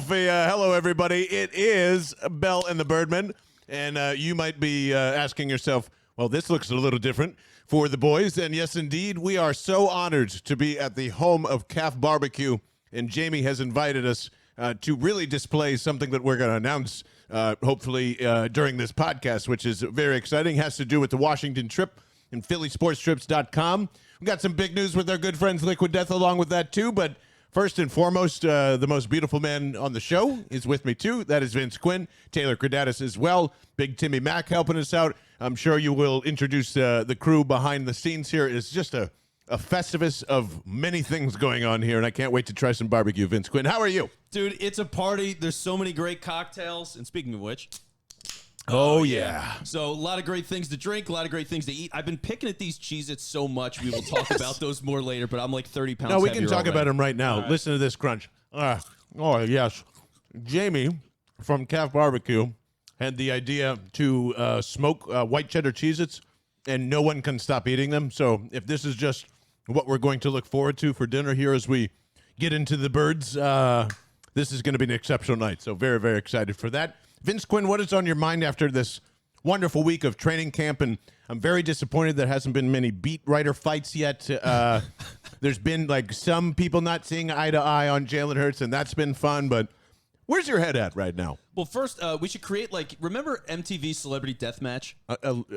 coffee. Hello, everybody. It is Bell and the Birdmen, and you might be asking yourself, well, this looks a little different for the boys, and yes, indeed, we are so honored to be at the home of Calf Barbecue, and Jamie has invited us to really display something that we're going to announce, hopefully, during this podcast, which is very exciting. It has to do with the Washington trip and PhillySportsTrips.com. We got some big news with our good friends Liquid Death along with that, too, but first and foremost, the most beautiful man on the show is with me, too. That is Vince Quinn, Taylor Credatus as well, Big Timmy Mack helping us out. I'm sure you will introduce the crew behind the scenes here. It's just a festivus of many things going on here, and I can't wait to try some barbecue. Vince Quinn, how are you? Dude, it's a party. There's so many great cocktails. And speaking of which... Oh, yeah. So a lot of great things to drink, a lot of great things to eat. I've been picking at these Cheez-Its so much. We will talk about those more later, but I'm like 30 pounds No, we can talk already. about them right now. Right. Listen to this crunch. Oh, yes. Jamie from Calf Barbecue had the idea to smoke white cheddar Cheez-Its, and no one can stop eating them. So if this is just what we're going to look forward to for dinner here as we get into the birds, this is going to be an exceptional night. So very, very excited for that. Vince Quinn, what is on your mind after this wonderful week of training camp? And I'm very disappointed there hasn't been many beat writer fights yet. There's been like some people not seeing eye to eye on Jalen Hurts, and that's been fun. But where's your head at right now? Well, first, we should create, like, remember MTV Celebrity Deathmatch?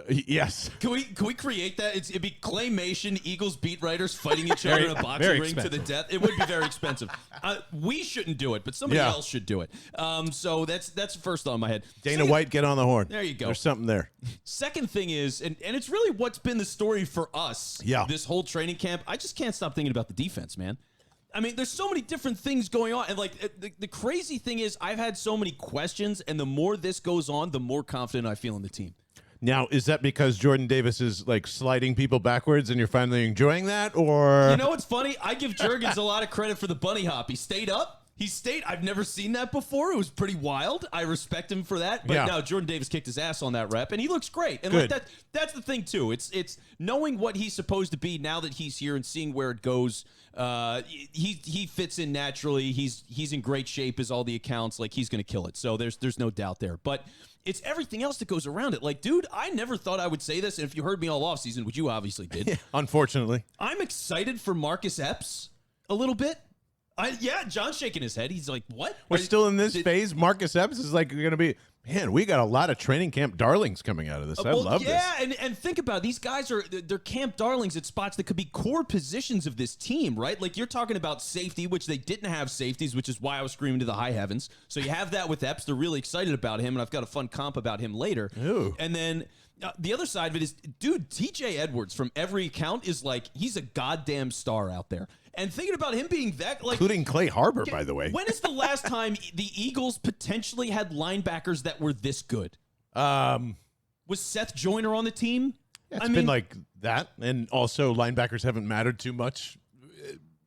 Yes. Can we create that? It'd be claymation, Eagles beat writers fighting each other in a boxing ring to the death. It would be very expensive. We shouldn't do it, but somebody else should do it. So that's first on my head. Dana White, get on the horn. There you go. There's something there. Second thing is, and it's really what's been the story for us this whole training camp, I just can't stop thinking about the defense, man. I mean, there's so many different things going on. And, like, the crazy thing is I've had so many questions, and the more this goes on, the more confident I feel in the team. Now, is that because Jordan Davis is, like, sliding people backwards and you're finally enjoying that, or? You know what's funny? I give Jurgens a lot of credit for the bunny hop. He stayed up. I've never seen that before. It was pretty wild. I respect him for that. But now Jordan Davis kicked his ass on that rep, and he looks great. And like that's the thing, too. It's knowing what he's supposed to be now that he's here and seeing where it goes. He fits in naturally. He's in great shape as all the accounts. Like, he's going to kill it. So there's no doubt there. But it's everything else that goes around it. Like, dude, I never thought I would say this. And if you heard me all offseason, which you obviously did. Unfortunately. I'm excited for Marcus Epps a little bit. John's shaking his head. He's like, what? We're still in this phase. Marcus Epps is like going to be, man, we got a lot of training camp darlings coming out of this. I love this. Yeah, and think about it. These guys they're camp darlings at spots that could be core positions of this team, right? Like, you're talking about safety, which they didn't have safeties, which is why I was screaming to the high heavens. So you have that with Epps. They're really excited about him, and I've got a fun comp about him later. Ooh. And then the other side of it is, dude, TJ Edwards, from every account, is like, he's a goddamn star out there. And thinking about him being that, like, including Clay Harbor, by the way. When is the last time the Eagles potentially had linebackers that were this good? Was Seth Joyner on the team? Yeah, it's been like that, and also linebackers haven't mattered too much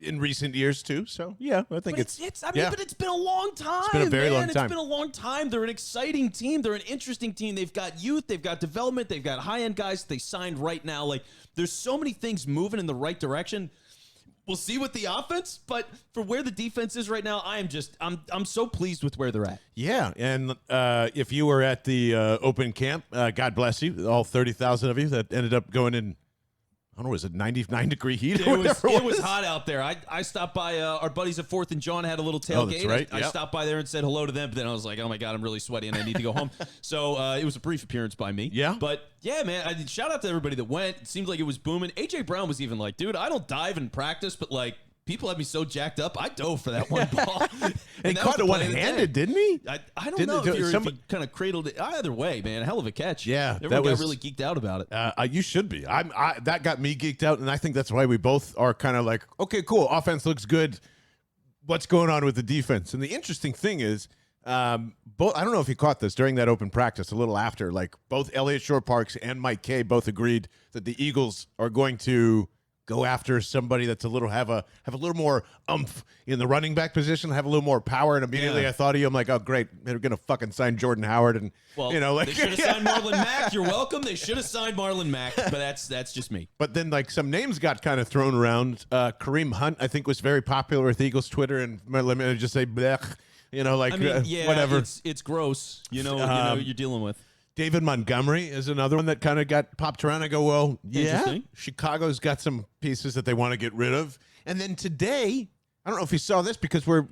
in recent years too. So yeah, I think but it's been a long time. It's been a very long time. It's been a long time. They're an exciting team. They're an interesting team. They've got youth. They've got development. They've got high-end guys they signed right now. Like, there's so many things moving in the right direction. We'll see with the offense, but for where the defense is right now, I'm so pleased with where they're at. Yeah, and if you were at the open camp, God bless you, all 30,000 of you that ended up going in, I don't know, was it 99-degree heat? It was hot out there. I stopped by our buddies at 4th and John had a little tailgate. Oh, that's right. I stopped by there and said hello to them, but then I was like, oh my God, I'm really sweaty and I need to go home. So it was a brief appearance by me. Yeah. But yeah, man, shout out to everybody that went. It seemed like it was booming. AJ Brown was even like, dude, I don't dive in practice, but like, people had me so jacked up, I dove for that one ball. And he caught it one-handed, didn't he? I don't know if he kind of cradled it. Either way, man, hell of a catch. Yeah. Everyone got really geeked out about it. You should be. That got me geeked out, and I think that's why we both are kind of like, okay, cool, offense looks good. What's going on with the defense? And the interesting thing is, I don't know if you caught this during that open practice a little after, like both Elliott Shore-Parks and Mike Kay both agreed that the Eagles are going to go after somebody that's have a little more oomph in the running back position, have a little more power. And immediately I thought of you. I'm like, oh, great. They're going to fucking sign Jordan Howard. And, they should have signed Marlon Mack. You're welcome. They should have signed Marlon Mack, but that's just me. But then, like, some names got kind of thrown around. Kareem Hunt, I think, was very popular with Eagles Twitter. And let me just say, blech. whatever. It's gross. You know what you're dealing with. David Montgomery is another one that kind of got popped around. I go, well, yeah, Chicago's got some pieces that they want to get rid of. And then today, I don't know if you saw this because we're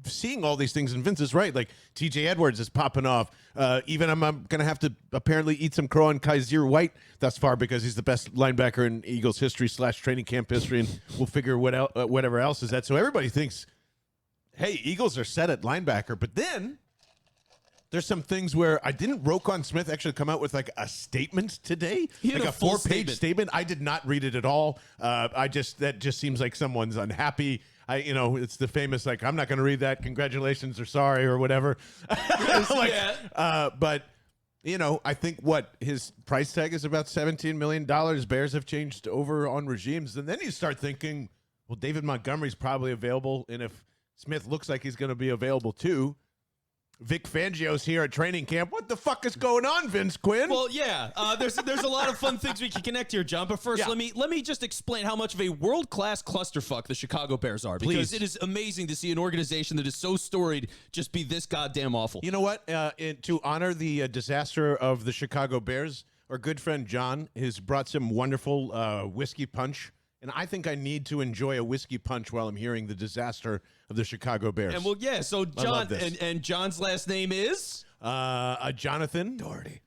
seeing all these things, and Vince is right. Like TJ Edwards is popping off. Even I'm going to have to apparently eat some crow on Kaiser White thus far because he's the best linebacker in Eagles history / training camp history, and we'll figure whatever else is that. So everybody thinks, hey, Eagles are set at linebacker, but then there's some things where didn't Roquan Smith actually come out with like a statement today? Like a 4-page statement? I did not read it at all. That just seems like someone's unhappy. It's the famous, like, I'm not going to read that. Congratulations or sorry or whatever. But, I think his price tag is about $17 million. Bears have changed over on regimes. And then you start thinking, well, David Montgomery's probably available. And if Smith looks like he's going to be available too, Vic Fangio's here at training camp. What the fuck is going on, Vince Quinn? Well, yeah, there's a lot of fun things we can connect here, John. But first, let me just explain how much of a world-class clusterfuck the Chicago Bears are. Because it is amazing to see an organization that is so storied just be this goddamn awful. You know what? To honor the disaster of the Chicago Bears, our good friend John has brought some wonderful whiskey punch. And I think I need to enjoy a whiskey punch while I'm hearing the disaster of the Chicago Bears. And so John, and John's last name is? Jonathan Doherty,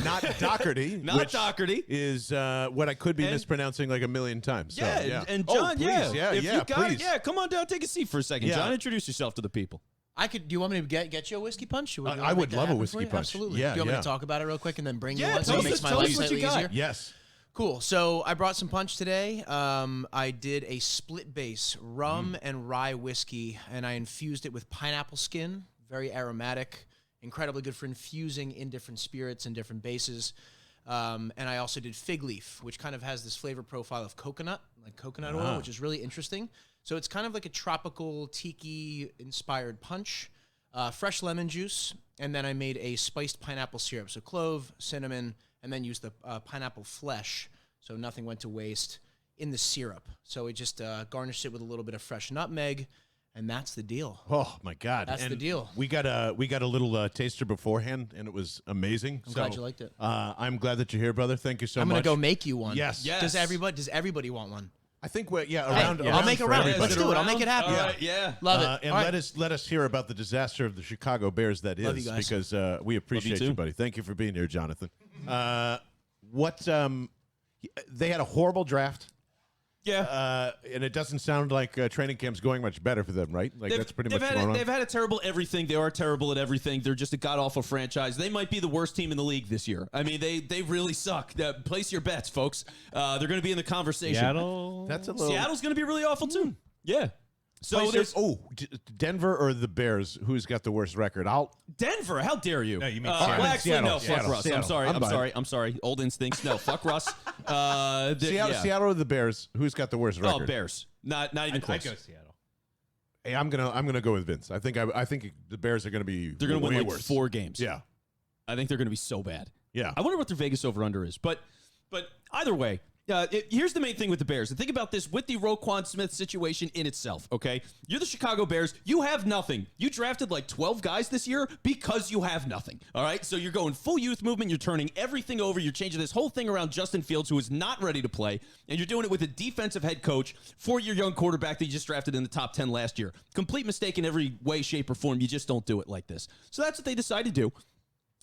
not Doherty. Not Doherty. Is what I could be mispronouncing like a million times. So, and John, if you got it, come on down, take a seat for a second. John, introduce yourself to the people. Do you want me to get you a whiskey punch? I would love a whiskey punch. Absolutely. Do you want me to talk about it real quick and then bring you one so it makes my life slightly easier? Yes. Cool. So I brought some punch today. I did a split base rum and rye whiskey, and I infused it with pineapple skin. Very aromatic, incredibly good for infusing in different spirits and different bases. And I also did fig leaf, which kind of has this flavor profile of coconut, like coconut oil, which is really interesting. So it's kind of like a tropical tiki-inspired punch. Fresh lemon juice, and then I made a spiced pineapple syrup. So clove, cinnamon, and then used the pineapple flesh, so nothing went to waste in the syrup. So we just garnished it with a little bit of fresh nutmeg, and that's the deal. Oh my God, that's the deal. We got a little taster beforehand, and it was amazing. I'm glad you liked it. I'm glad that you're here, brother. Thank you so much. I'm gonna go make you one. Yes. Does everybody want one? I think around. I'll make a round. Let's do it. I'll make it happen. All right, love it. And let us hear about the disaster of the Chicago Bears. That is, love you guys. Because we appreciate you, buddy. Thank you for being here, Jonathan. They had a horrible draft. Yeah. And it doesn't sound like training camp's going much better for them, right? Like that's pretty much going on. They've had a terrible everything. They are terrible at everything. They're just a god-awful franchise. They might be the worst team in the league this year. I mean, they really suck. Place your bets, folks. They're going to be in the conversation. Seattle's going to be really awful, too. Yeah. So there's Denver or the Bears? Who's got the worst record? Denver. How dare you? No, you mean actually, no. Fuck Seattle, Russ. Seattle. I'm sorry. Old instincts. No. Fuck Russ. Seattle or the Bears? Who's got the worst record? Oh, Bears. Not even close. I'd go Seattle. Hey, I'm gonna go with Vince. I think the Bears are gonna be. They're gonna win like worse. 4 games. Yeah. I think they're gonna be so bad. Yeah. I wonder what their Vegas over/under is. But either way. Here's the main thing with the Bears. And think about this with the Roquan Smith situation in itself, okay? You're the Chicago Bears. You have nothing. You drafted like 12 guys this year because you have nothing, all right? So you're going full youth movement. You're turning everything over. You're changing this whole thing around Justin Fields, who is not ready to play, and you're doing it with a defensive head coach for your young quarterback that you just drafted in the top 10 last year. Complete mistake in every way, shape, or form. You just don't do it like this. So that's what they decided to do.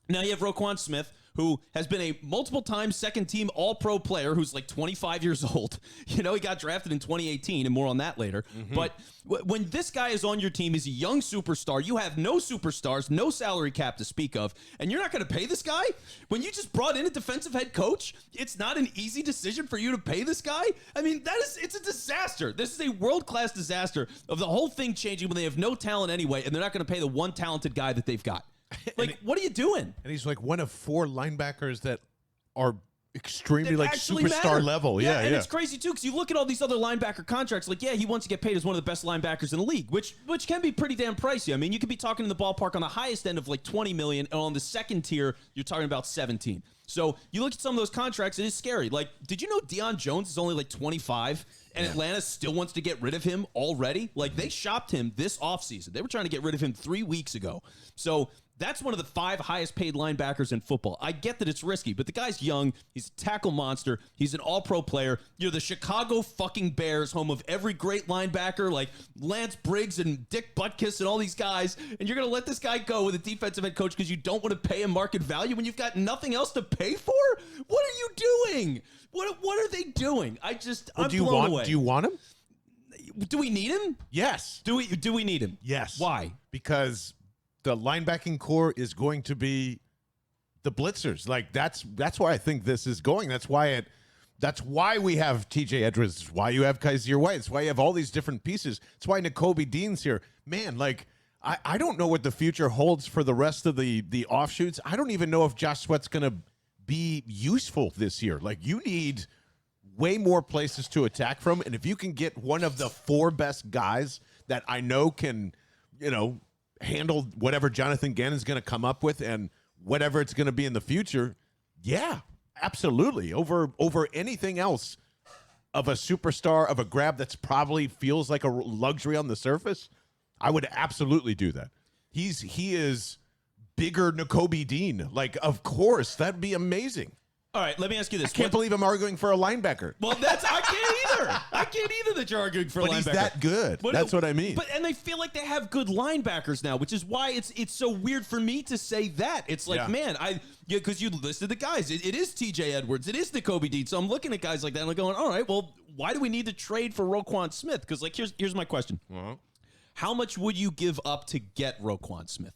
Now you have Roquan Smith, who has been a multiple-time second-team All-Pro player who's like 25 years old. You know, he got drafted in 2018, and more on that later. Mm-hmm. But when this guy is on your team, he's a young superstar. You have no superstars, no salary cap to speak of, and you're not going to pay this guy? When you just brought in a defensive head coach, it's not an easy decision for you to pay this guy? I mean, it's a disaster. This is a world-class disaster of the whole thing changing when they have no talent anyway, and they're not going to pay the one talented guy that they've got. Like, what are you doing? And he's like one of 4 linebackers that are extremely that like superstar level. Yeah, and it's crazy too because you look at all these other linebacker contracts. Like, yeah, he wants to get paid as one of the best linebackers in the league, which can be pretty damn pricey. I mean, you could be talking in the ballpark on the highest end of like $20 million, and on the second tier, you're talking about 17. So you look at some of those contracts, it is scary. Like, did you know Deion Jones is only like 25, and Atlanta still wants to get rid of him already. Like, they shopped him this offseason. They were trying to get rid of him 3 weeks ago. So that's one of the 5 highest paid linebackers in football. I get that it's risky, but the guy's young. He's a tackle monster. He's an all-pro player. You're the Chicago fucking Bears, home of every great linebacker like Lance Briggs and Dick Butkus and all these guys, and you're going to let this guy go with a defensive head coach because you don't want to pay him market value when you've got nothing else to pay for? What are you doing? What are they doing? I'm blown away. Do you want him? Do we need him? Yes. Do we need him? Yes. Why? Because the linebacking core is going to be the blitzers. Like, that's why I think this is going. That's why we have TJ Edwards. It's why you have Kaiser White. It's why you have all these different pieces. It's why Nakobe Dean's here. Man, like, I don't know what the future holds for the rest of the offshoots. I don't even know if Josh Sweat's going to be useful this year. Like, you need way more places to attack from. And if you can get one of the 4 best guys that I know can, handle whatever Jonathan Gannon's going to come up with and whatever it's going to be in the future, yeah, absolutely. Over anything else of a superstar, of a grab that's probably feels like a luxury on the surface, I would absolutely do that. He is bigger Nakobe Dean. Like, of course, that'd be amazing. All right, let me ask you this. I can't believe I'm arguing for a linebacker. Well, I can't either. I can't either that you're arguing for a linebacker. But he's that good. That's what I mean. And they feel like they have good linebackers now, which is why it's so weird for me to say that. It's like, man, because you listed the guys. It is TJ Edwards. It is Nakobe Dean. So I'm looking at guys like that and I'm going, all right, well, why do we need to trade for Roquan Smith? Because, like, here's my question. Uh-huh. How much would you give up to get Roquan Smith?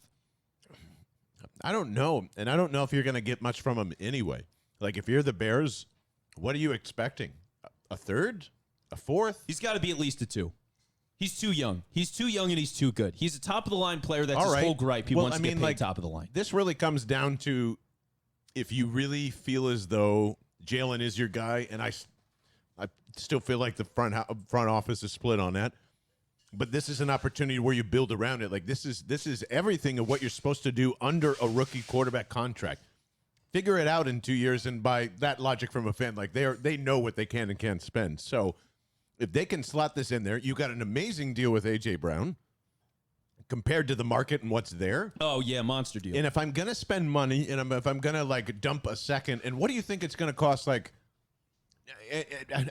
I don't know. And I don't know if you're going to get much from him anyway. Like, if you're the Bears, what are you expecting? A third? A fourth? He's got to be at least a 2. He's too young. He's too young and he's too good. He's a top-of-the-line player. That's his whole gripe. He wants to get paid top of the line. This really comes down to if you really feel as though Jalen is your guy, and I still feel like the front office is split on that. But this is an opportunity where you build around it. Like, this is everything of what you're supposed to do under a rookie quarterback contract. Figure it out in 2 years, and by that logic from a fan, like, they know what they can and can't spend. So if they can slot this in there, you got an amazing deal with A.J. Brown compared to the market and what's there. Oh, yeah, monster deal. And if I'm going to spend money, and if I'm going to, like, dump a second, and what do you think it's going to cost? Like,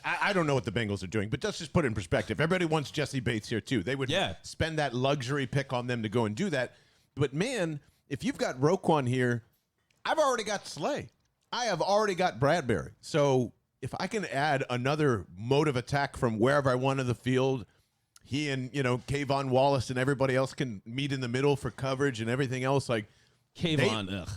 I don't know what the Bengals are doing, but let's just put it in perspective. Everybody wants Jesse Bates here, too. They would spend that luxury pick on them to go and do that. But, man, if you've got Roquan here, I've already got Slay. I have already got Bradbury. So if I can add another mode of attack from wherever I want in the field, he and, Kayvon Wallace and everybody else can meet in the middle for coverage and everything else. Like, Kayvon,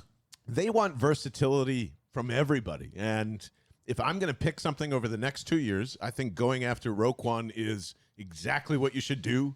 they want versatility from everybody. And if I'm going to pick something over the next 2 years, I think going after Roquan is exactly what you should do.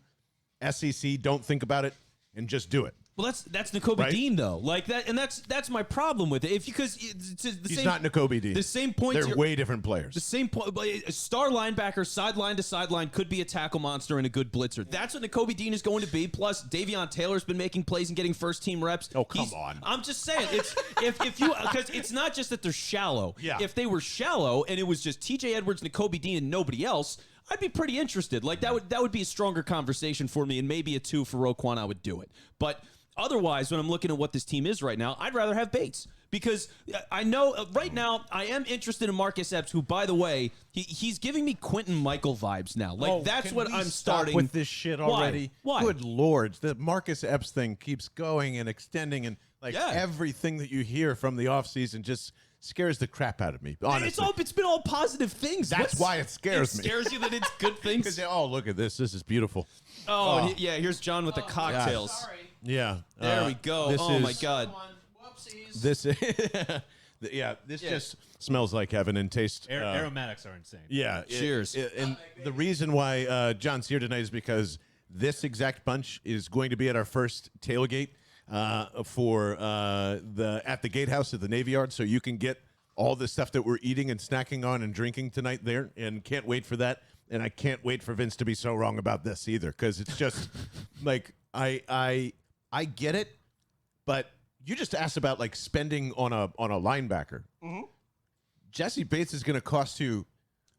SEC, don't think about it and just do it. Well, that's Nakobe Dean, though. Like that, and that's my problem with it. Because he's not Nakobe Dean. The same point. They're way different players. The same point. A star linebacker, sideline to sideline, could be a tackle monster and a good blitzer. That's what Nakobe Dean is going to be. Plus, Davion Taylor's been making plays and getting first team reps. Oh, come on! I'm just saying, it's if you because it's not just that they're shallow. Yeah. If they were shallow and it was just T.J. Edwards, Nakobe Dean, and nobody else, I'd be pretty interested. Like that would be a stronger conversation for me, and maybe a 2 for Roquan. I would do it, but. Otherwise, when I'm looking at what this team is right now, I'd rather have Bates because I know right now I am interested in Marcus Epps, who, by the way, he's giving me Quentin Michael vibes now. Like that's what I'm starting with this shit already. Why? Good Lord, the Marcus Epps thing keeps going and extending, and everything that you hear from the offseason just scares the crap out of me. Honestly, it's been all positive things. That's why it scares me. It scares you that it's good things. Because look at this. This is beautiful. Here's John with the cocktails. Sorry. Yeah. There we go. Oh, my God. Whoopsies. This just smells like heaven and tastes. Aromatics are insane. Yeah. Cheers. And the reason why John's here tonight is because this exact bunch is going to be at our first tailgate for at the Gatehouse at the Navy Yard. So you can get all the stuff that we're eating and snacking on and drinking tonight there, and can't wait for that. And I can't wait for Vince to be so wrong about this either, because it's just like I get it, but you just asked about like spending on a linebacker. Mm-hmm. Jesse Bates is going to cost you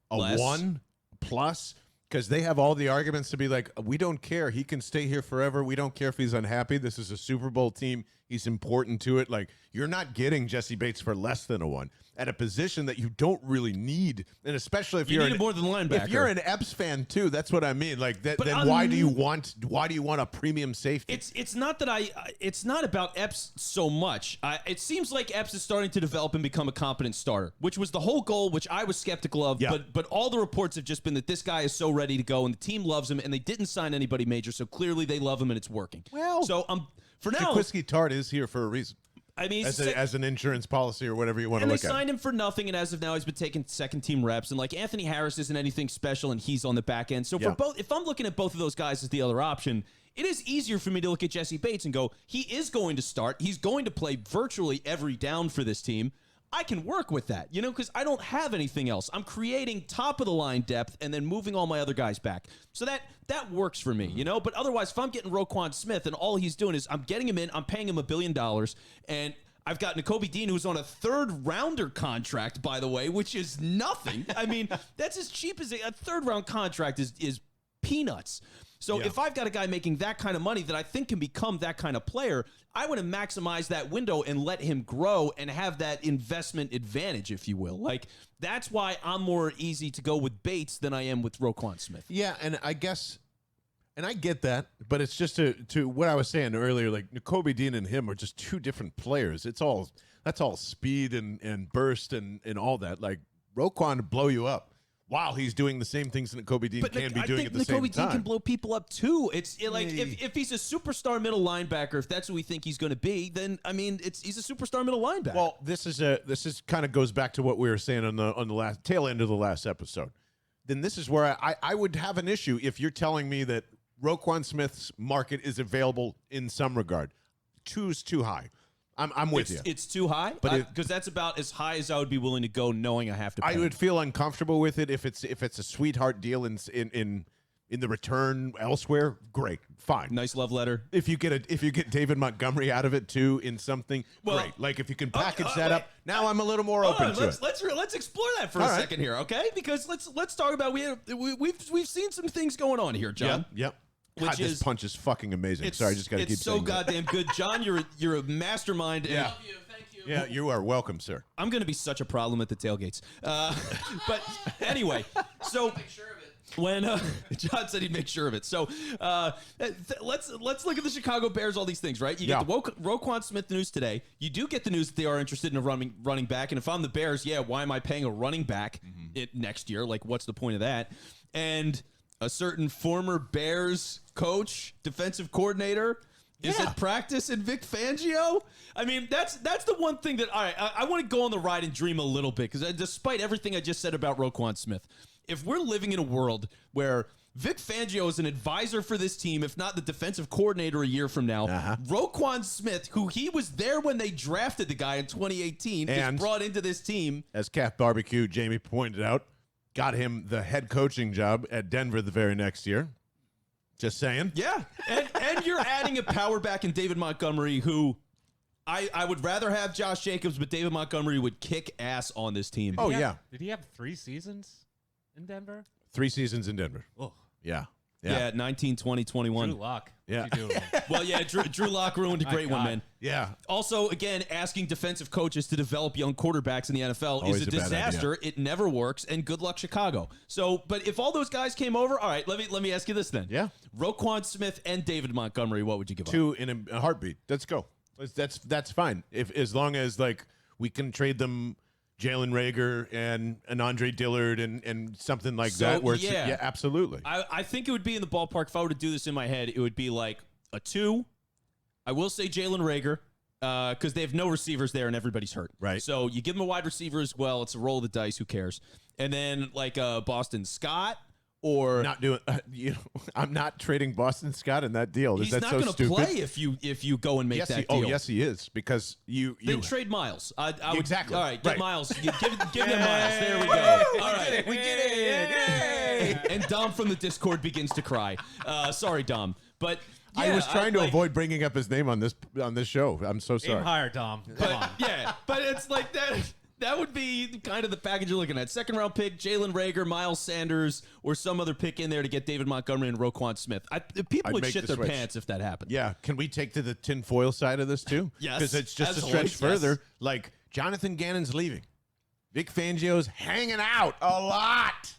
a Less. 1 plus because they have all the arguments to be like, we don't care. He can stay here forever. We don't care if he's unhappy. This is a Super Bowl team. He's important to it. Like, you're not getting Jesse Bates for less than a 1 at a position that you don't really need, and especially if you're need it more than linebacker. If you're an Epps fan too, that's what I mean. Like, then why do you want a premium safety? It's not that it's not about Epps so much. It seems like Epps is starting to develop and become a competent starter, which was the whole goal, which I was skeptical of. Yeah. But all the reports have just been that this guy is so ready to go, and the team loves him, and they didn't sign anybody major, so clearly they love him and it's working. Well, so for now, Jaquiski Tart is here for a reason. I mean, as an insurance policy or whatever you want to look at. And they signed him for nothing, and as of now, he's been taking second-team reps. And like Anthony Harris isn't anything special, and he's on the back end. So for both, if I'm looking at both of those guys as the other option, it is easier for me to look at Jesse Bates and go, he is going to start. He's going to play virtually every down for this team. I can work with that, because I don't have anything else. I'm creating top-of-the-line depth and then moving all my other guys back. So that works for me, But otherwise, if I'm getting Roquan Smith and all he's doing is I'm getting him in, I'm paying him $1 billion, and I've got Nakobe Dean, who's on a 3rd-rounder contract, by the way, which is nothing. I mean, that's as cheap as a 3rd-round contract is peanuts. So if I've got a guy making that kind of money that I think can become that kind of player, I want to maximize that window and let him grow and have that investment advantage, if you will. Like, that's why I'm more easy to go with Bates than I am with Roquan Smith. Yeah, and I guess, and I get that, but it's just to what I was saying earlier, like Nakobe Dean and him are just 2 different players. That's all speed and burst and all that. Like, Roquan to blow you up. Wow, he's doing the same things that Nakobe Dean can be doing at the same time. Nakobe Dean can blow people up too. If he's a superstar middle linebacker, if that's what we think he's going to be, then I mean, he's a superstar middle linebacker. Well, this is kind of goes back to what we were saying on the last tail end of the last episode. Then this is where I would have an issue if you're telling me that Roquan Smith's market is available in some regard. 2's too high. I'm with you. It's too high, but because that's about as high as I would be willing to go, knowing I have to pay. I would feel uncomfortable with it if it's a sweetheart deal in the return elsewhere. Great, fine, nice love letter. If you get David Montgomery out of it too in something, great. Like if you can package that up. Now I'm a little more open to it. Let's explore that for a second here, okay? Because let's talk about we've seen some things going on here, John. Yep. God, this punch is fucking amazing. Sorry, I just got to keep saying it's so goddamn good. John, you're a mastermind. Yeah. Love you. Thank you. Yeah, you are welcome, sir. I'm going to be such a problem at the tailgates. But anyway, so Make sure of it. when John said he'd make sure of it. So let's look at the Chicago Bears, all these things, right? You get the Roquan Smith news today. You do get the news that they are interested in a running back. And if I'm the Bears, why am I paying a running back next year? Like, what's the point of that? And a certain former Bears coach, defensive coordinator, is at practice in Vic Fangio. I mean, that's the one thing that I want to go on the ride and dream a little bit, because despite everything I just said about Roquan Smith, if we're living in a world where Vic Fangio is an advisor for this team, if not the defensive coordinator a year from now, Roquan Smith, who he was there when they drafted the guy in 2018, is brought into this team. As Calf Barbecue Jamie pointed out, got him the head coaching job at Denver the very next year. Just saying. Yeah. And you're adding a power back in David Montgomery, who I would rather have Josh Jacobs, but David Montgomery would kick ass on this team. Did he have 3 seasons in Denver? 3 seasons in Denver. Oh. Yeah. Yeah, 19, 20, 21. Drew Lock. Yeah. Well, yeah, Drew Lock ruined a great one, man. Yeah. Also, again, asking defensive coaches to develop young quarterbacks in the NFL is a disaster. It never works, and good luck, Chicago. So, but if all those guys came over, all right, let me ask you this then. Yeah. Roquan Smith and David Montgomery, what would you give up? 2 in a heartbeat. Let's go. That's fine. As long as like we can trade them Jalen Rhaegar and an Andre Dillard and something like that. Where it's, absolutely. I think it would be in the ballpark. If I were to do this in my head, it would be like a 2. I will say Jalen Rhaegar because they have no receivers there and everybody's hurt. Right. So you give them a wide receiver as well. It's a roll of the dice. Who cares? And then like Boston Scott. Or not doing, I'm not trading Boston Scott in that deal. He's not going so to play if you go and make that deal. Oh, yes, he is, because you trade Miles. I would, exactly. All right, get Miles. Give them Miles. There we go. All right, we get it. Yay! And Dom from the Discord begins to cry. Sorry, Dom, but. Yeah, I was trying to avoid bringing up his name on this show. I'm so sorry. Aim higher, Dom. Come on. Yeah, but it's like that. That would be kind of the package you're looking at. Second round pick, Jalen Rhaegar, Miles Sanders, or some other pick in there to get David Montgomery and Roquan Smith. People would shit their pants if that happened. Yeah. Can we take to the tinfoil side of this too? Yes. Because it's just a stretch further. Like Jonathan Gannon's leaving. Vic Fangio's hanging out a lot.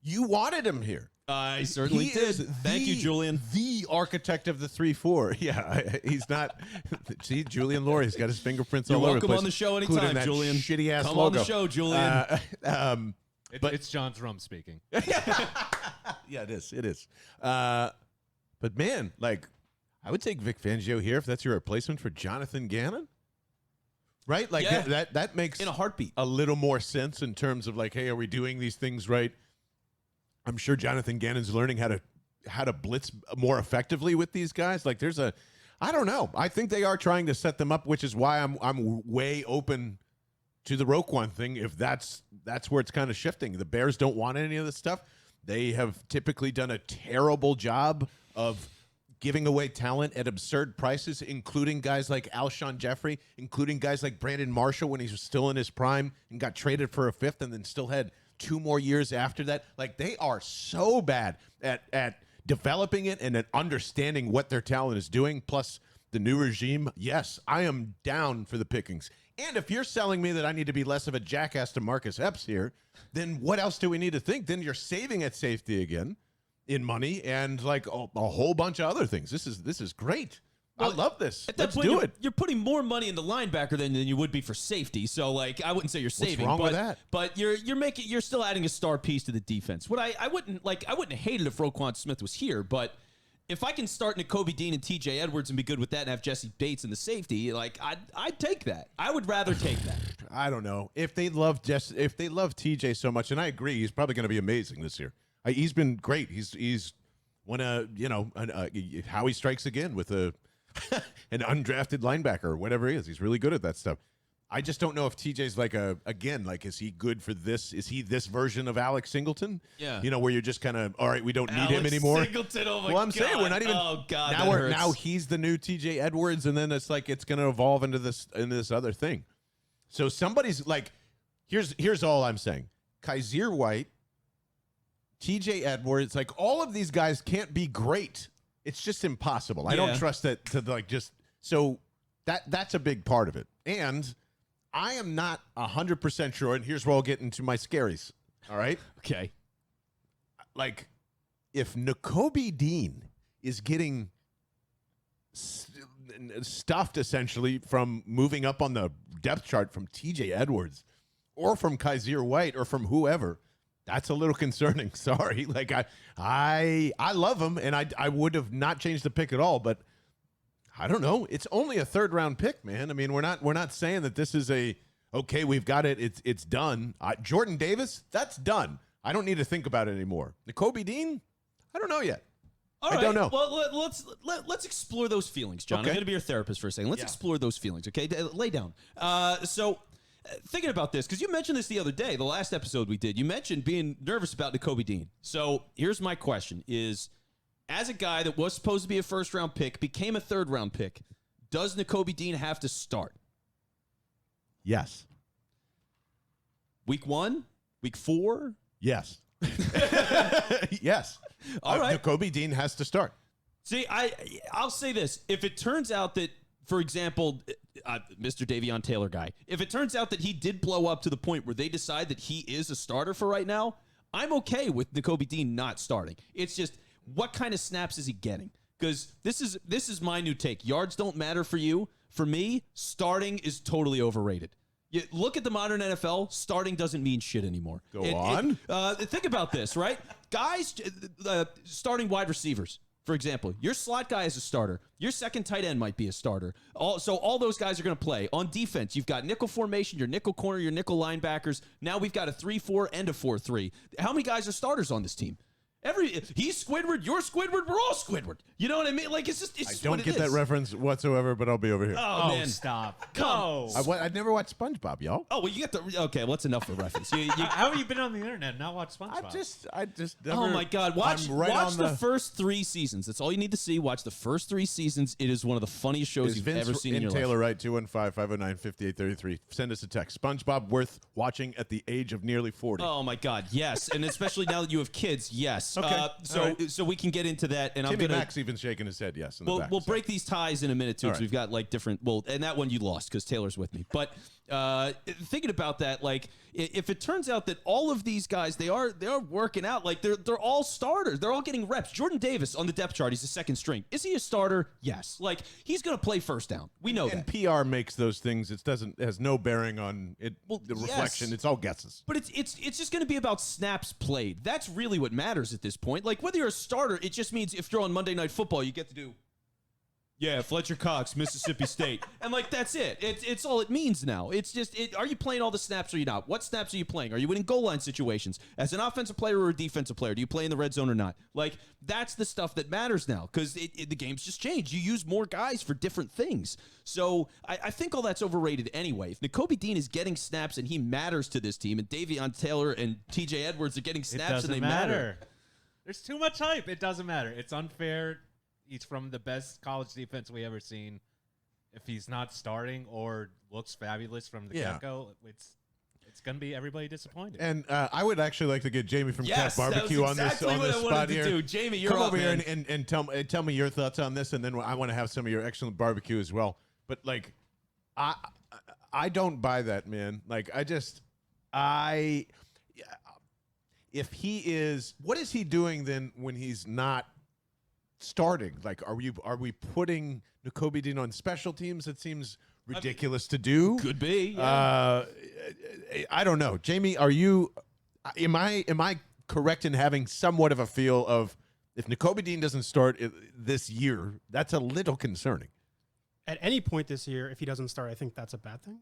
You wanted him here. I certainly did. Thank you, Julian. The architect of the 3-4. Yeah, he's not. See, Julian Laurie's got his fingerprints all over the place. You're welcome on the show anytime, that Julian. Shitty ass Come logo. on the show, Julian. But it's John Thrum speaking. yeah, it is. It is. But man, like, I would take Vic Fangio here if that's your replacement for Jonathan Gannon. Right? Like that makes in a heartbeat a little more sense in terms of like, hey, are we doing these things right? I'm sure Jonathan Gannon's learning how to blitz more effectively with these guys. Like I don't know. I think they are trying to set them up, which is why I'm way open to the Roquan thing. If that's where it's kind of shifting. The Bears don't want any of this stuff. They have typically done a terrible job of giving away talent at absurd prices, including guys like Alshon Jeffrey, including guys like Brandon Marshall when he was still in his prime and got traded for a fifth and then still had 2 more years after that. Like, they are so bad at developing it and at understanding what their talent is doing. Plus the new regime. Yes, I am down for the pickings. And if you're selling me that I need to be less of a jackass to Marcus Epps here, then what else do we need to think? Then you're saving at safety again in money and like a whole bunch of other things. This is great. Well, I love this. At that point, you're putting more money into linebacker than you would be for safety. So, like, I wouldn't say you're saving. What's wrong with that? But you're still adding a star piece to the defense. What I wouldn't hate it if Roquan Smith was here, but if I can start Nakobe Dean and TJ Edwards and be good with that and have Jesse Bates in the safety, like I'd take that. I would rather take that. I don't know if they love TJ so much, and I agree, he's probably going to be amazing this year. He's been great. He's won how he strikes again with an undrafted linebacker or whatever he is. He's really good at that stuff. I just don't know if TJ's is he good for this? Is he this version of Alex Singleton? Yeah. Where you're just kind of, all right, we don't need him Alex anymore. Singleton, oh my well, I'm God. saying we're not even. Oh God, now he's the new TJ Edwards, and then it's like it's going to evolve into this other thing. So somebody's like, here's all I'm saying: Kaiser White, TJ Edwards, like all of these guys can't be great. It's just impossible. Yeah. I don't trust that to like just so that's a big part of it. And I am not 100% sure, and here's where I'll get into my scaries. All right? Okay. Like, if Nakobe Dean is getting stuffed, essentially, from moving up on the depth chart from TJ Edwards or from Kaiser White or from whoever, that's a little concerning. Sorry. Like, I love him, and I would have not changed the pick at all, but I don't know. It's only a 3rd-round pick, man. I mean, we're not saying that this is okay, we've got it. It's done. Jordan Davis, that's done. I don't need to think about it anymore. Nakobe Dean, I don't know yet. All right. I don't know. Well, let's explore those feelings, John. Okay. I'm going to be your therapist for a second. Let's explore those feelings, okay? Lay down. So, thinking about this, because you mentioned this the other day, the last episode we did, you mentioned being nervous about Nakobe Dean. So, here's my question is, as a guy that was supposed to be a 1st-round pick, became a 3rd-round pick, does Nakobe Dean have to start? Yes. Week 1? Week 4? Yes. Yes. All right. Nakobe Dean has to start. See, I'll say this. If it turns out that, for example, Mr. Davion Taylor guy, if it turns out that he did blow up to the point where they decide that he is a starter for right now, I'm okay with Nakobe Dean not starting. It's just, what kind of snaps is he getting? Because this is my new take. Yards don't matter for you. For me, starting is totally overrated. You look at the modern NFL, starting doesn't mean shit anymore. Go on. Think about this, right? Guys, starting wide receivers, for example. Your slot guy is a starter. Your second tight end might be a starter. So all those guys are going to play. On defense, you've got nickel formation, your nickel corner, your nickel linebackers. Now we've got a 3-4 and a 4-3. How many guys are starters on this team? He's Squidward, you're Squidward, we're all Squidward. You know what I mean? Like it's just I what don't it get is. that reference whatsoever, but I'll be over here. Oh, man. Stop. Come. I'd never watched SpongeBob, y'all. Oh well, you get the okay. What's enough of a reference? How have you been on the internet and not watched SpongeBob? I just never, oh my God! Watch I'm right on the first 3 seasons. That's all you need to see. Watch the first 3 seasons. It is one of the funniest shows Is you've Vince ever seen in your Taylor life. right? 215-509-5833. Send us a text. SpongeBob worth watching at the age of nearly 40. Oh my God, yes, and especially now that you have kids, yes. Okay. So we can get into that, and Timmy I'm gonna. Mac's even shaking his head yes in the back. We'll break these ties in a minute too, All because right. we've got like different. Well, and that one you lost because Taylor's with me. But thinking about that, like if it turns out that all of these guys they are working out, like they're all starters, they're all getting reps. Jordan Davis on the depth chart, he's the second string. Is he a starter? Yes. Like he's gonna play first down. We know and that. PR makes those things. It has no bearing on it. Well, the yes. reflection. It's all guesses. But it's just going to be about snaps played. That's really what matters at this point. Like whether you're a starter, it just means if you're on Monday Night Football, you get to do. Yeah, Fletcher Cox, Mississippi State. And, like, that's it. It's all it means now. It's just, are you playing all the snaps or are you not? What snaps are you playing? Are you winning goal line situations? As an offensive player or a defensive player, do you play in the red zone or not? Like, that's the stuff that matters now because the game's just changed. You use more guys for different things. So I think all that's overrated anyway. If Nakobe Dean is getting snaps and he matters to this team and Davion Taylor and TJ Edwards are getting snaps and they matter. There's too much hype. It doesn't matter. It's unfair. He's from the best college defense we ever seen. If he's not starting or looks fabulous from the get-go, it's going to be everybody disappointed. And I would actually like to get Jamie from Yes, Cat Barbecue that was exactly on what this I wanted spot to here. do. Jamie, you're Come up, over here man. and tell me your thoughts on this, and then I want to have some of your excellent barbecue as well. But like, I don't buy that, man. Like, if he is, what is he doing then when he's not starting? Like, are we putting Nakobe Dean on special teams? It seems ridiculous to do. Could be. Yeah. I don't know. Jamie, am I correct in having somewhat of a feel of if Nakobe Dean doesn't start this year, that's a little concerning. At any point this year, if he doesn't start, I think that's a bad thing.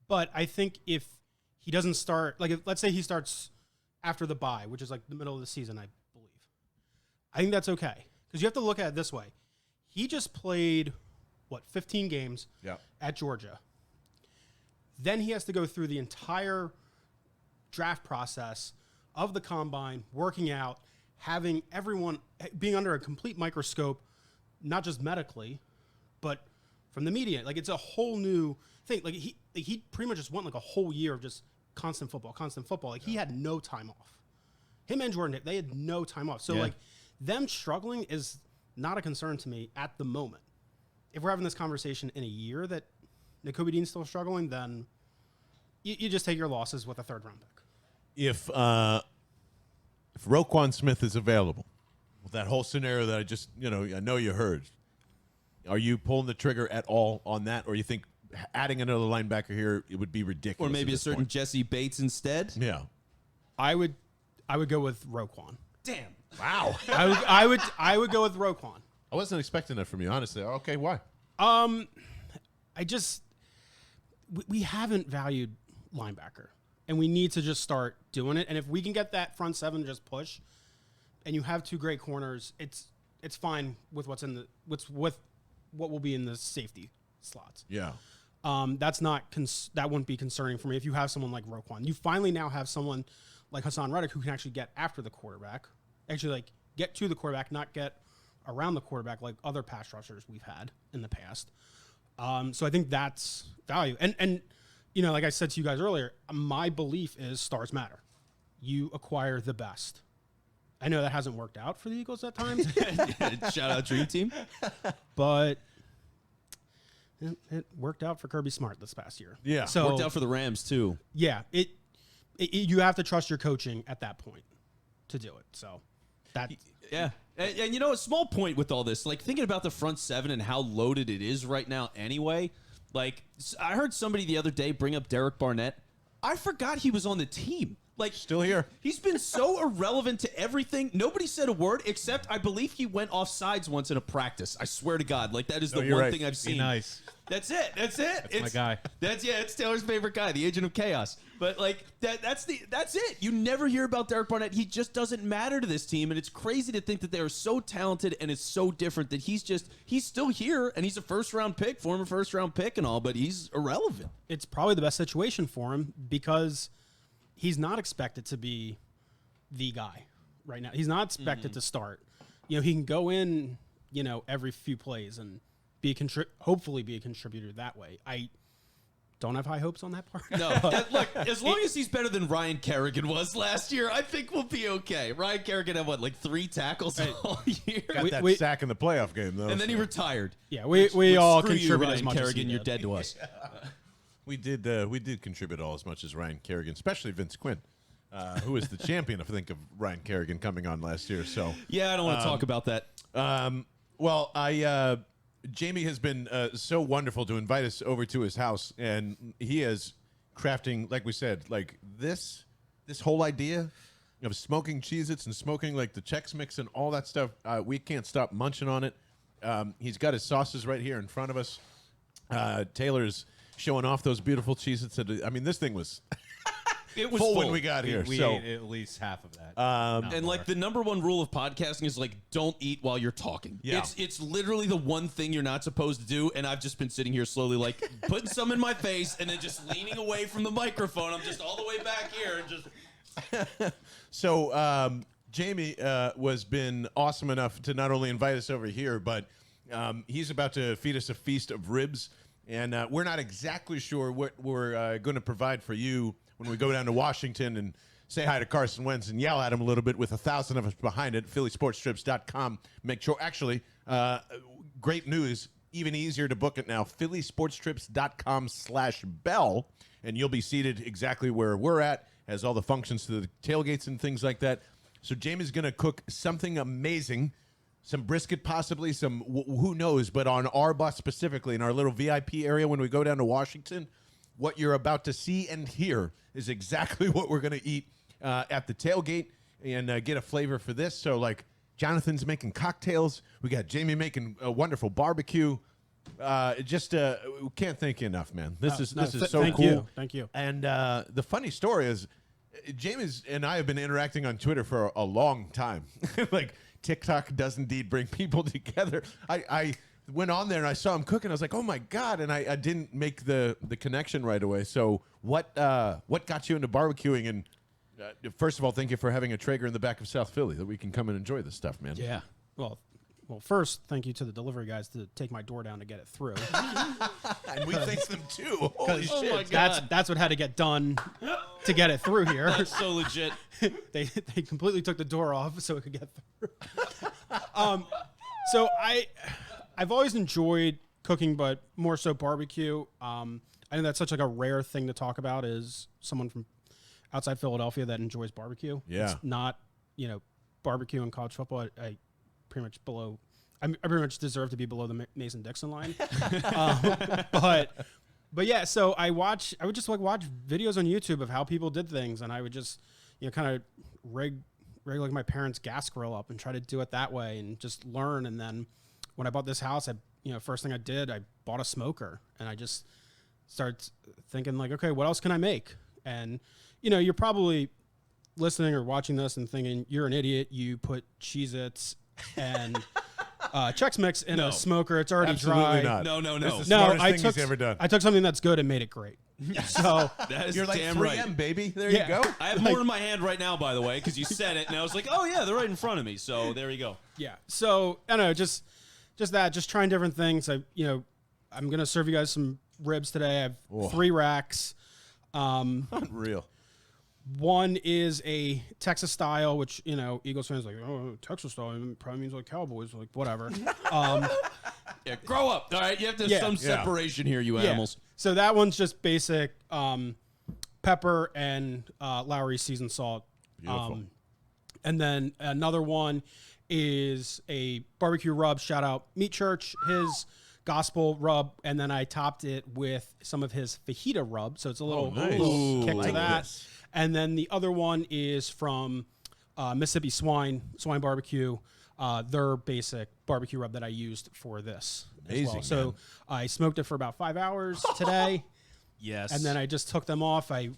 But I think if he doesn't start, like let's say he starts after the bye, which is like the middle of the season, I believe. I think that's okay. Because you have to look at it this way. He just played, 15 games at Georgia. Then he has to go through the entire draft process of the combine, working out, having everyone being under a complete microscope, not just medically, but from the media. Like, it's a whole new thing. Like, he pretty much just went like a whole year of just constant football. Like, he had no time off. Him and Jordan, they had no time off. So, like, them struggling is not a concern to me at the moment. If we're having this conversation in a year that Nakobe Dean's still struggling, then you just take your losses with a third-round pick. If Roquan Smith is available, with that whole scenario that I know you heard, are you pulling the trigger at all on that, or you think adding another linebacker here it would be ridiculous? Or maybe a certain point? Jesse Bates instead? Yeah. I would go with Roquan. Damn. Wow. I would go with Roquan. I wasn't expecting that from you, honestly. Okay, why? We haven't valued linebacker, and we need to just start doing it. And if we can get that front seven to just push, and you have 2 great corners, it's fine with what will be in the safety slots. Yeah. That wouldn't be concerning for me if you have someone like Roquan. You finally now have someone like Hassan Reddick who can actually get after the quarterback, actually like get to the quarterback, not get around the quarterback like other pass rushers we've had in the past. So I think that's value. And like I said to you guys earlier, my belief is stars matter. You acquire the best. I know that hasn't worked out for the Eagles at times. Shout out Dream Team. But it worked out for Kirby Smart this past year. Yeah. So Worked out for the Rams too. yeah, you have to trust your coaching at that point to do it. So that Yeah. And a small point with all this, like thinking about the front seven and how loaded it is right now anyway. Like, I heard somebody the other day bring up Derek Barnett. I forgot he was on the team. Like, Still here. He's been so irrelevant to everything. Nobody said a word except I believe he went off sides once in a practice. I swear to God. Like, that is the one thing I've seen. Be nice. That's it. It's my guy. It's Taylor's favorite guy, the Agent of Chaos. But like that's it. You never hear about Derek Barnett. He just doesn't matter to this team, and it's crazy to think that they are so talented and it's so different that he's still here and he's a former first round pick and all, but he's irrelevant. It's probably the best situation for him because he's not expected to be the guy right now. He's not expected to start. He can go in, every few plays and hopefully be a contributor that way. I don't have high hopes on that part. No, look, as long as he's better than Ryan Kerrigan was last year, I think we'll be okay. Ryan Kerrigan had, 3 tackles all year? Got that sack in the playoff game, though. And then he retired. Yeah, we all screw you, contribute Ryan as much Kerrigan, as he you're did. dead to us. We did contribute all as much as Ryan Kerrigan, especially Vince Quinn, who was the champion, I think, of Ryan Kerrigan coming on last year. So yeah, I don't want to talk about that. Jamie has been so wonderful to invite us over to his house, and he is crafting, like we said, this whole idea of smoking Cheez-Its and smoking the Chex Mix and all that stuff. We can't stop munching on it. He's got his sauces right here in front of us. Taylor's showing off those beautiful Cheez-Its. I mean, this thing was it was full full when we got here. We so ate at least half of that. And the number one rule of podcasting is don't eat while you're talking. Yeah. It's literally the one thing you're not supposed to do. And I've just been sitting here slowly putting some in my face and then just leaning away from the microphone. I'm just all the way back here and just. So Jamie was been awesome enough to not only invite us over here, but he's about to feed us a feast of ribs. And we're not exactly sure what we're going to provide for you when we go down to Washington and say hi to Carson Wentz and yell at him a little bit with 1,000 of us behind it. PhillySportsTrips.com. Make sure, actually, great news, even easier to book it now. PhillySportsTrips.com/Bell, and you'll be seated exactly where we're at. Has all the functions to the tailgates and things like that. So Jamie's going to cook something amazing. Some brisket, possibly, some who knows, but on our bus specifically, in our little VIP area when we go down to Washington, what you're about to see and hear is exactly what we're going to eat at the tailgate and get a flavor for this. So, Jonathan's making cocktails. We got Jamie making a wonderful barbecue. We can't thank you enough, man. This is so cool. Thank you. And the funny story is, Jamie's and I have been interacting on Twitter for a long time. TikTok does indeed bring people together. I went on there and I saw him cooking. I was like, oh my God. And I didn't make the connection right away. So what got you into barbecuing? And first of all, thank you for having a Traeger in the back of South Philly that we can come and enjoy this stuff, man. Yeah. Well, first, thank you to the delivery guys to take my door down to get it through. And we thank them too. Holy shit. Oh my God. That's what had to get done to get it through here. That's so legit. They completely took the door off so it could get through. So I've always enjoyed cooking, but more so barbecue. I know that's such a rare thing to talk about is someone from outside Philadelphia that enjoys barbecue. Yeah. It's not, barbecue in college football. I pretty much I pretty much deserve to be below the Mason-Dixon line. But yeah, so I would just watch videos on YouTube of how people did things, and I would just, kind of rig my parents' gas grill up and try to do it that way and just learn. And then when I bought this house, first thing I did, I bought a smoker, and I just started thinking okay, what else can I make? And, you're probably listening or watching this and thinking you're an idiot. You put Cheez-Its and Chex Mix in a smoker. It's already Absolutely dry. not. No. This is the smartest thing he's ever done. I took something that's good and made it great. So That is You're like damn 3M, right. baby. There Yeah. you go. I have more in my hand right now, by the way, because you said it, and I was like, oh, yeah, they're right in front of me. So there you go. yeah. So I don't know, just trying different things. I'm gonna serve you guys some ribs today. I have 3 racks. Unreal. One is a Texas style, which, Eagles fans Texas style probably means Cowboys, whatever. Yeah, grow up. All right, you have to have some separation here, you animals. So that one's just basic pepper and Lowry seasoned salt. Beautiful. And then another one is a barbecue rub. Shout out Meat Church, his gospel rub, and then I topped it with some of his fajita rub. So it's a little, nice. little kick Like to that. this. And then the other one is from Mississippi Swine Barbecue. Their basic barbecue rub that I used for this as well. Amazing, So man. I smoked it for about 5 hours today. Yes. And then I just took them off. I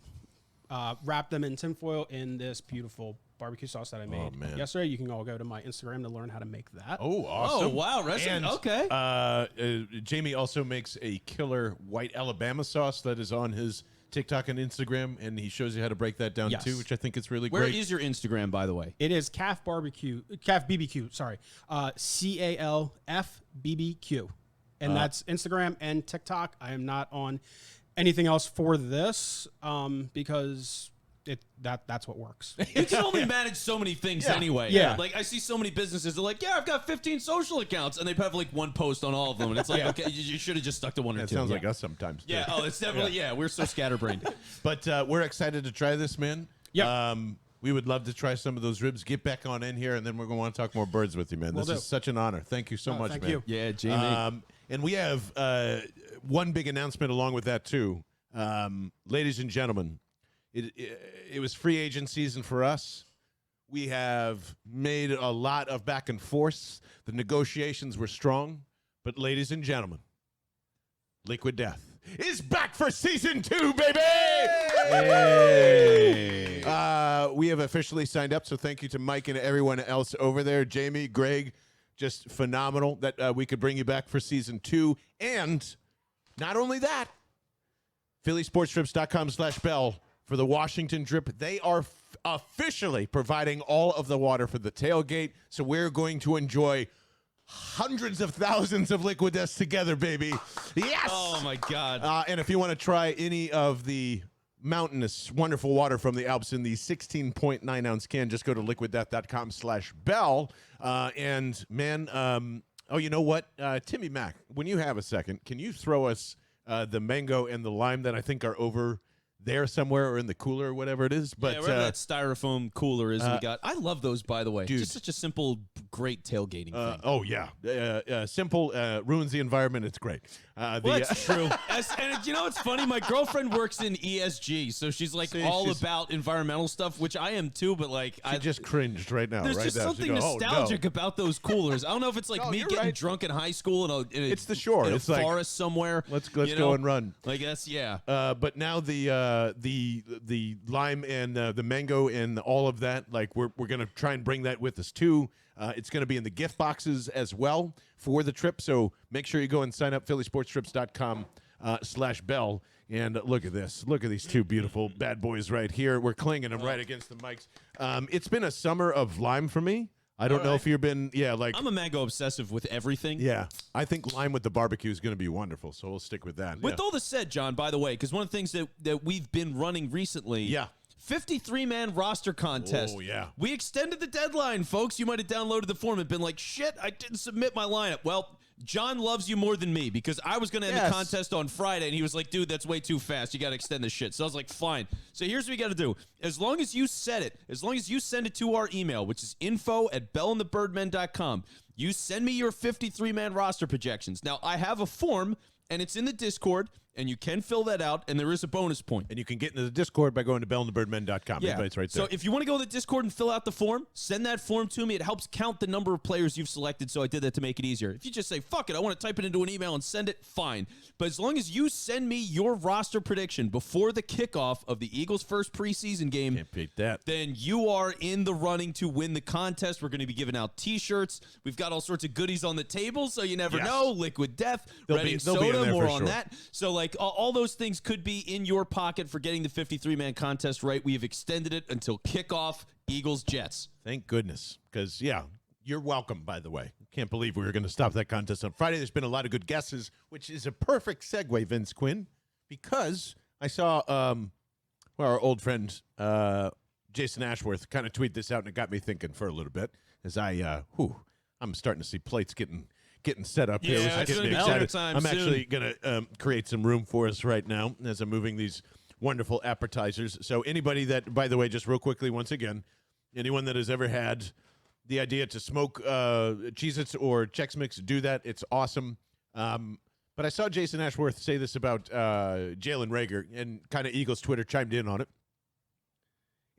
wrapped them in tinfoil in this beautiful barbecue sauce that I made man. yesterday. You can all go to my Instagram to learn how to make that. Oh, awesome. Oh, wow. Recipe. And, Okay. Jamie also makes a killer white Alabama sauce that is on his TikTok and Instagram, and he shows you how to break that down Yes. too, which I think is really Where great. is your Instagram, by the way? It is Calf BBQ, sorry. CALF BBQ. And that's Instagram and TikTok. I am not on anything else for this because that's what works. You can only manage so many things anyway. Yeah. Like, I see so many businesses that are like, yeah, I've got 15 social accounts, and they have like one post on all of them. And it's like, okay, you should have just stuck to one or That two. sounds like us sometimes. Yeah. too. Oh, it's definitely, we're so scatterbrained. But we're excited to try this, man. Yep. We would love to try some of those ribs. Get back on in here, and then we're going to want to talk more birds with you, man. Will This do. is such an honor. Thank you so much, thank man. you. Yeah, Jamie. And we have one big announcement along with that, too. Ladies and gentlemen, it was free agent season for us. We have made a lot of back and forth. The negotiations were strong. But, ladies and gentlemen, Liquid Death is back for season 2, baby! Hey! We have officially signed up, so thank you to Mike and everyone else over there. Jamie, Greg, just phenomenal that we could bring you back for season 2. And not only that, phillysportstrips.com/bell for the Washington drip. They are officially providing all of the water for the tailgate, so we're going to enjoy hundreds of thousands of Liquid Deaths together, baby. Yes! Oh, my God. And if you want to try any of the mountainous, wonderful water from the Alps in the 16.9-ounce can, just go to liquiddeath.com/bell. And, man, you know what? Timmy Mack, when you have a second, can you throw us the mango and the lime that I think are over there somewhere or in the cooler or whatever it is? But yeah, wherever that styrofoam cooler is we got. I love those, by the way. dude. Just such a simple, great tailgating thing. Oh, yeah. Simple, ruins the environment. It's great. Well, that's true. And you know what's funny? My girlfriend works in ESG, so she's like See, all she's- about environmental stuff, which I am too. But like, I just cringed right now. there's right just now. She something goes, "Oh, no." nostalgic about those coolers. I don't know if it's like No, me you're getting right. drunk in high school in a It's the shore. in a It's like, forest somewhere. Let's you go know? and run. Like that's But now the lime and the mango and all of that, like we're gonna try and bring that with us too. It's gonna be in the gift boxes as well for the trip. So make sure you go and sign up phillysportstrips.com/bell. And look at this. Look at these two beautiful bad boys right here. We're clinging them right against the mics. It's been a summer of lime for me. I don't know if you've been, like. I'm a mango obsessive with everything. Yeah, I think lime with the barbecue is going to be wonderful, so we'll stick with that. With all this said, John, by the way, because one of the things that we've been running recently, 53-man roster contest. Oh, yeah. We extended the deadline, folks. You might have downloaded the form and been like, shit, I didn't submit my lineup. Well, John loves you more than me because I was going to end the contest on Friday, and he was like, dude, that's way too fast. You got to extend this shit. So I was like, fine. So here's what you got to do. As long as you send it to our email, which is info@bellandthebirdmen.com, you send me your 53-man roster projections. Now, I have a form, and it's in the Discord, and you can fill that out, and there is a bonus point. And you can get into the Discord by going to bellandthebirdmen.com. Yeah. It's right there. So if you want to go to the Discord and fill out the form, send that form to me. It helps count the number of players you've selected, so I did that to make it easier. If you just say, fuck it, I want to type it into an email and send it, fine. But as long as you send me your roster prediction before the kickoff of the Eagles' first preseason game, Can't beat that. then you are in the running to win the contest. We're going to be giving out T-shirts. We've got all sorts of goodies on the table, so you never know. Liquid Death, They'll Reading be in Soda, there more for on sure. that. So, like, all those things could be in your pocket for getting the 53-man contest right. We have extended it until kickoff, Eagles-Jets. Thank goodness. Because, you're welcome, by the way. Can't believe we were going to stop that contest on Friday. There's been a lot of good guesses, which is a perfect segue, Vince Quinn, because I saw our old friend Jason Ashworth kind of tweet this out, and it got me thinking for a little bit as I'm starting to see plates getting set up here. Yeah, Which it's is getting me gonna be dinner excited. time I'm soon. actually going to create some room for us right now as I'm moving these wonderful appetizers. So anybody that, by the way, just real quickly, once again, anyone that has ever had the idea to smoke Cheez-Its or Chex Mix, do that. It's awesome. But I saw Jason Ashworth say this about Jalen Rhaegar, and kind of Eagles Twitter chimed in on it.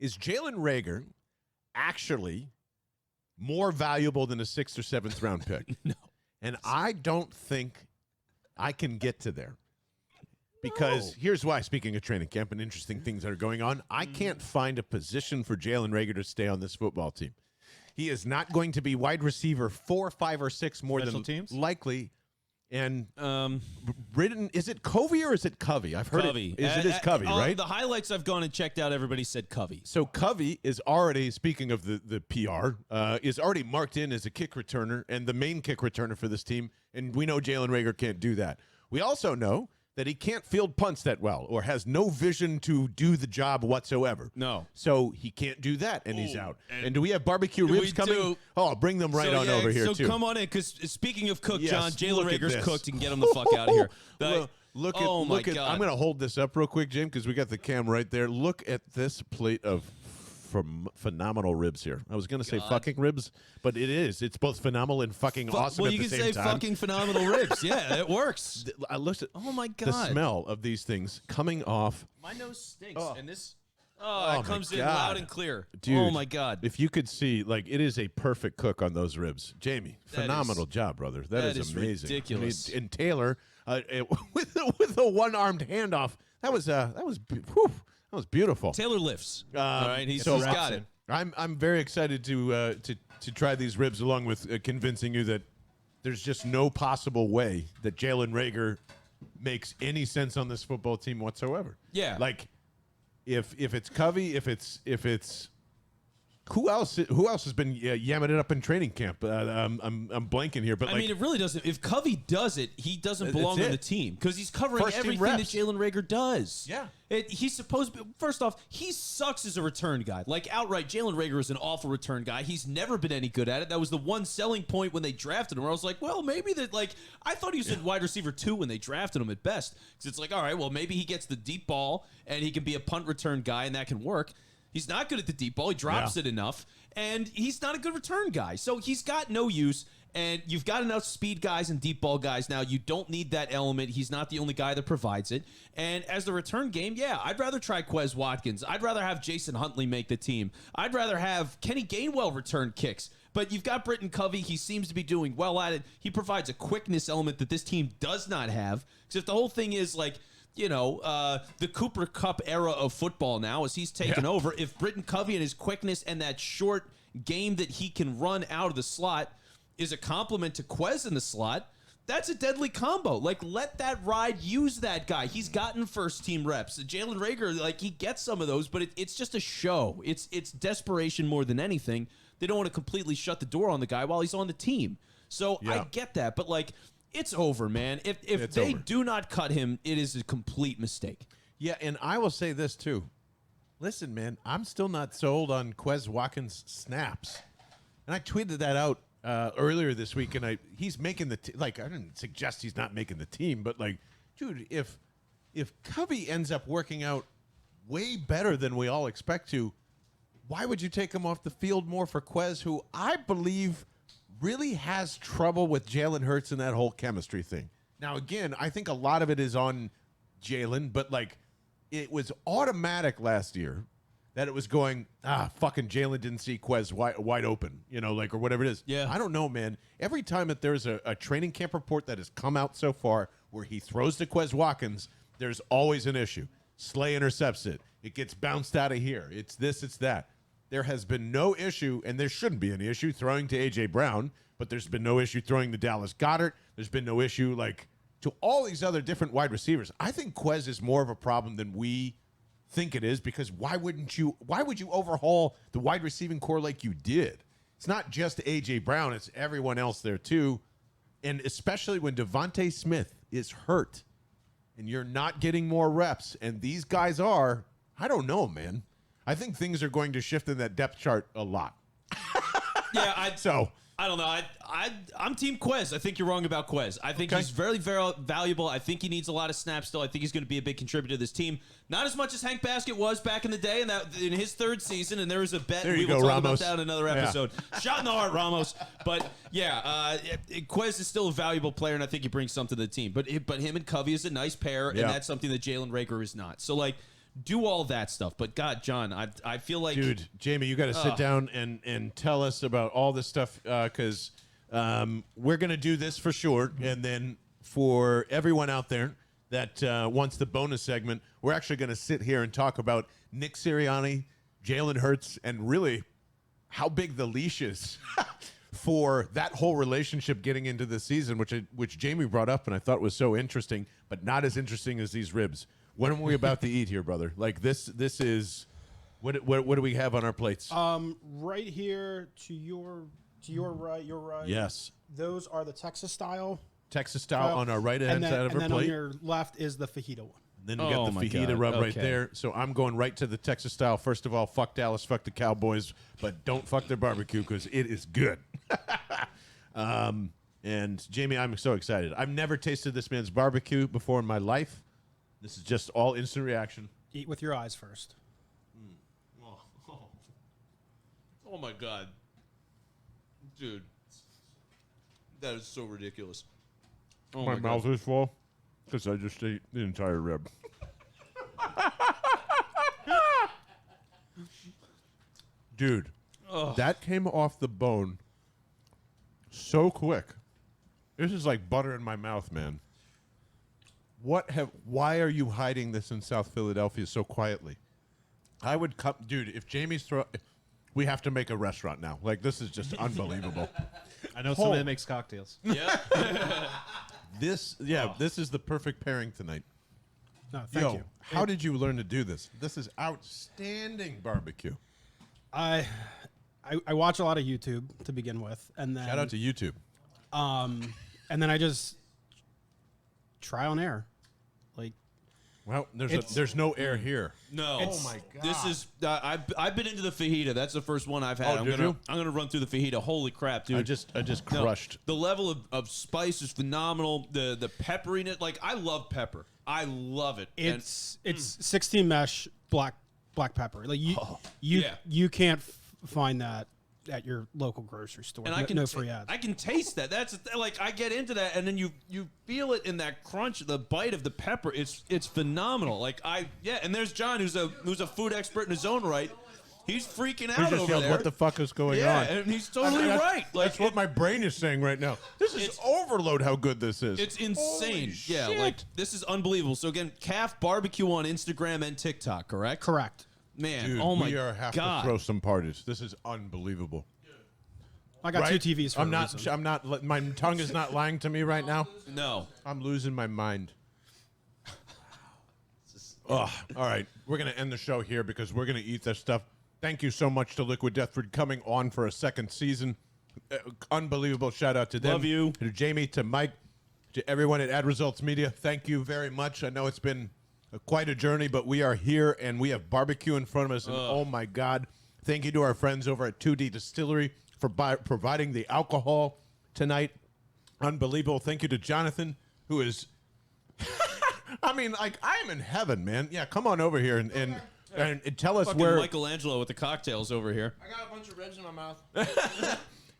is Jalen Rhaegar actually more valuable than a 6th or 7th round pick? No. And I don't think I can get to there. Because here's why, speaking of training camp and interesting things that are going on, I can't find a position for Jalen Rhaegar to stay on this football team. He is not going to be wide receiver 4, 5, or 6 more Special than teams? likely. And Britton, is it Covey or is it Covey? I've heard Covey. it is Covey, right? The highlights I've gone and checked out, everybody said Covey. So Covey is already, speaking of the PR, is already marked in as a kick returner and the main kick returner for this team. And we know Jalen Rhaegar can't do that. We also know that he can't field punts that well or has no vision to do the job whatsoever. No. So he can't do that, and he's out. And do we have barbecue ribs we coming? do. Oh, I'll bring them right on over here, so too. come on in, because speaking of cook, Yes, John, Jalen look at Rhaegar's this. cooked and get him the fuck out of here. Look oh my at. God. I'm going to hold this up real quick, Jim, because we got the cam right there. Look at this plate of phenomenal ribs here. I was going to say fucking ribs, but it is. It's both phenomenal and fucking awesome well, at you the can same say time. fucking phenomenal ribs. Yeah, it works. I looked at Oh my God. the smell of these things coming off. My nose stinks, Oh. and this Oh, it comes my in God. loud and clear. Dude, oh my God. If you could see, like, it is a perfect cook on those ribs. Jamie, That phenomenal is- job, brother. that is is amazing. ridiculous. I mean, and Taylor, with a one-armed handoff, that was beautiful. Taylor lifts. All right, he's so got it. I'm very excited to try these ribs, along with convincing you that there's just no possible way that Jalen Rhaegar makes any sense on this football team whatsoever. Yeah. Like if it's Covey, if it's who else has been yamming it up in training camp? I'm blanking here, but I mean, it really doesn't. If Covey does it, he doesn't That's belong on it. the team because he's covering First team everything that reps. Jalen Rhaegar does. Yeah. He's supposed to be, first off, he sucks as a return guy. Like, outright, Jalen Rhaegar is an awful return guy. He's never been any good at it. That was the one selling point when they drafted him, where I was like, well, maybe that, like, I thought he was in wide receiver 2 when they drafted him at best. Because it's like, all right, well, maybe he gets the deep ball and he can be a punt return guy and that can work. He's not good at the deep ball. He drops it enough. And he's not a good return guy. So he's got no use. And you've got enough speed guys and deep ball guys now. You don't need that element. He's not the only guy that provides it. And as the return game, yeah, I'd rather try Quez Watkins. I'd rather have Jason Huntley make the team. I'd rather have Kenny Gainwell return kicks. But you've got Britton Covey. He seems to be doing well at it. He provides a quickness element that this team does not have. Because if the whole thing is like, you know, the Cooper Kupp era of football now as he's taken over, if Britton Covey and his quickness and that short game that he can run out of the slot is a compliment to Quez in the slot, that's a deadly combo. Like, let that ride use that guy. He's gotten first team reps. Jalen Rhaegar, like, he gets some of those, but it's just a show. It's desperation more than anything. They don't want to completely shut the door on the guy while he's on the team. So I get that, but like, it's over, man. If they do not cut him, it is a complete mistake. Yeah, and I will say this too. Listen, man, I'm still not sold on Quez Watkins' snaps, and I tweeted that out earlier this week. And he's making the I didn't suggest he's not making the team, but like, dude, if Covey ends up working out way better than we all expect to, why would you take him off the field more for Quez, who I believe really has trouble with Jalen Hurts and that whole chemistry thing? Now, again, I think a lot of it is on Jalen, but like, it was automatic last year that it was going, fucking Jalen didn't see Quez wide open, you know, like, or whatever it is. Yeah. I don't know, man. Every time that there's a training camp report that has come out so far where he throws to Quez Watkins, there's always an issue. Slay intercepts it. It gets bounced out of here. It's this, it's that. There has been no issue, and there shouldn't be any issue, throwing to A.J. Brown, but there's been no issue throwing to Dallas Goedert. There's been no issue, like, to all these other different wide receivers. I think Quez is more of a problem than we think it is, because why would you overhaul the wide receiving core like you did? It's not just A.J. Brown. It's everyone else there, too. And especially when Devontae Smith is hurt and you're not getting more reps, and these guys are, I don't know, man. I think things are going to shift in that depth chart a lot. Yeah, I don't know. I'm Team Quez. I think you're wrong about Quez. I think he's very, very valuable. I think he needs a lot of snaps still. I think he's going to be a big contributor to this team. Not as much as Hank Baskett was back in the day, and that in his third season. And there was a bet. There you we will go, talk Ramos. about that in another episode. Shot in the heart, Ramos. But yeah, Quez is still a valuable player, and I think he brings something to the team. But him and Covey is a nice pair, and that's something that Jalen Rhaegar is not. So like, do all that stuff. But God, John, I feel like, dude, Jamie, you got to sit down and tell us about all this stuff because we're gonna do this for sure, and then for everyone out there that wants the bonus segment, we're actually gonna sit here and talk about Nick Sirianni, Jalen Hurts, and really how big the leash is for that whole relationship getting into the season, which Jamie brought up and I thought was so interesting, but not as interesting as these ribs. What are we about to eat here, brother? Like this is what do we have on our plates? Right here to your right, your right. Yes. Those are the Texas style. Texas style on our right-hand side of our plate. And then plate. on your left is the fajita one. Then we got the fajita rub right there. So I'm going right to the Texas style. First of all, fuck Dallas, fuck the Cowboys, but don't fuck their barbecue because it is good. And Jamie, I'm so excited. I've never tasted this man's barbecue before in my life. This is just all instant reaction. Eat with your eyes first. oh my God, dude, that is so ridiculous. Oh my mouth is full because I just ate the entire rib. Dude, that came off the bone so quick. This is like butter in my mouth, man. Why are you hiding this in South Philadelphia so quietly? I would come, dude, if Jamie's we have to make a restaurant now. Like, this is just unbelievable. I know somebody that makes cocktails. Yeah. This is the perfect pairing tonight. No, thank you. How did you learn to do this? This is outstanding barbecue. I watch a lot of YouTube to begin with, and then Shout out to YouTube. and then I just try on air. Like, Well, there's no air here. No. Oh my God. This is I've been into the fajita. That's the first one I've had. Oh, did you? I'm gonna run through the fajita. Holy crap, dude! I just No, crushed. the level of spice is phenomenal. The pepperiness, like I love pepper. I love it. it's 16 mesh black pepper. Like you can't find that at your local grocery store. And I can no free ads. I can taste that. That's like I get into that, and then you feel it in that crunch, the bite of the pepper. It's phenomenal. Like and there's John, who's a food expert in his own right. He's freaking out We just over yelled, there. what the fuck is going yeah, on? and he's totally right. Like That's what my brain is saying right now. This is overload how good this is. It's insane. Holy Yeah, shit. like this is unbelievable. So again, Calf Barbecue on Instagram and TikTok, correct? Correct. Man, Dude, oh my we are have God. to throw some parties. This is unbelievable. I got Right? two TVs for a reason. I'm not. My tongue is not lying to me right now. No. I'm losing my mind. All right, we're gonna end the show here because we're gonna eat this stuff. Thank you so much to Liquid Death for coming on for a second season. Unbelievable shout out to them. Love you. To Jamie, to Mike, to everyone at Ad Results Media. Thank you very much. I know it's been quite a journey, but we are here and we have barbecue in front of us. And oh my God, thank you to our friends over at 2D Distillery for providing the alcohol tonight. Unbelievable. Thank you to Jonathan, who is, I mean, like, I'm in heaven, man. Yeah, come on over here and tell us Fucking where. Michelangelo with the cocktails over here. I got a bunch of ribs in my mouth.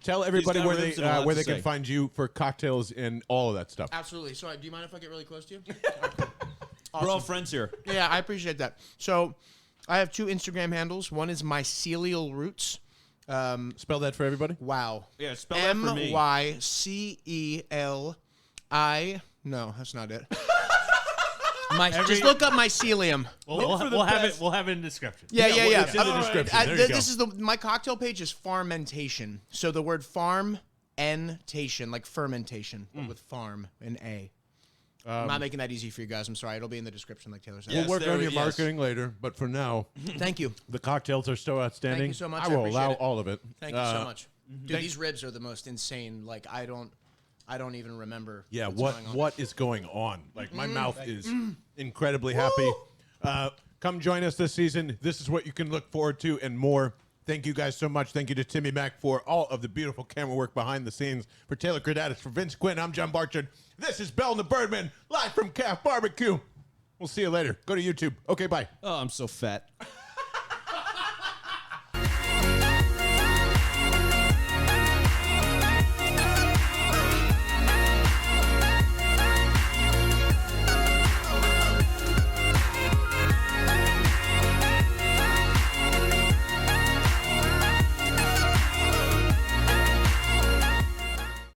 Tell everybody He's got where ribs and a lot they to can say. find you for cocktails and all of that stuff. Absolutely. Sorry, do you mind if I get really close to you? We're all friends here. Yeah, I appreciate that. So I have two Instagram handles. One is MycelialRoots. Spell that for everybody. Wow. Yeah, spell that for me. MyceliI. No, that's not it. Just look up mycelium. We'll have it. We'll have it in the description. Yeah. It's in the description. There you go. This is my cocktail page is farmentation. So the word farmentation, like fermentation, but with farm and a. I'm not making that easy for you guys. I'm sorry. It'll be in the description, like Taylor said. Yes, We'll work there on it your is. marketing later, but for now, Thank you. the cocktails are so outstanding. Thank you so much. I I will appreciate allow it. all of it. Thank you so much, dude. Thank- These ribs are the most insane. Like I don't even remember. Yeah, what's going on. what is going on? Like my mouth is incredibly happy. Come join us this season. This is what you can look forward to and more. Thank you guys so much. Thank you to Timmy Mack for all of the beautiful camera work behind the scenes. For Taylor Credatis, for Vince Quinn, I'm John Barchard. This is Bell and the Birdmen, live from Calf Barbecue. We'll see you later. Go to YouTube. Okay, bye. Oh, I'm so fat.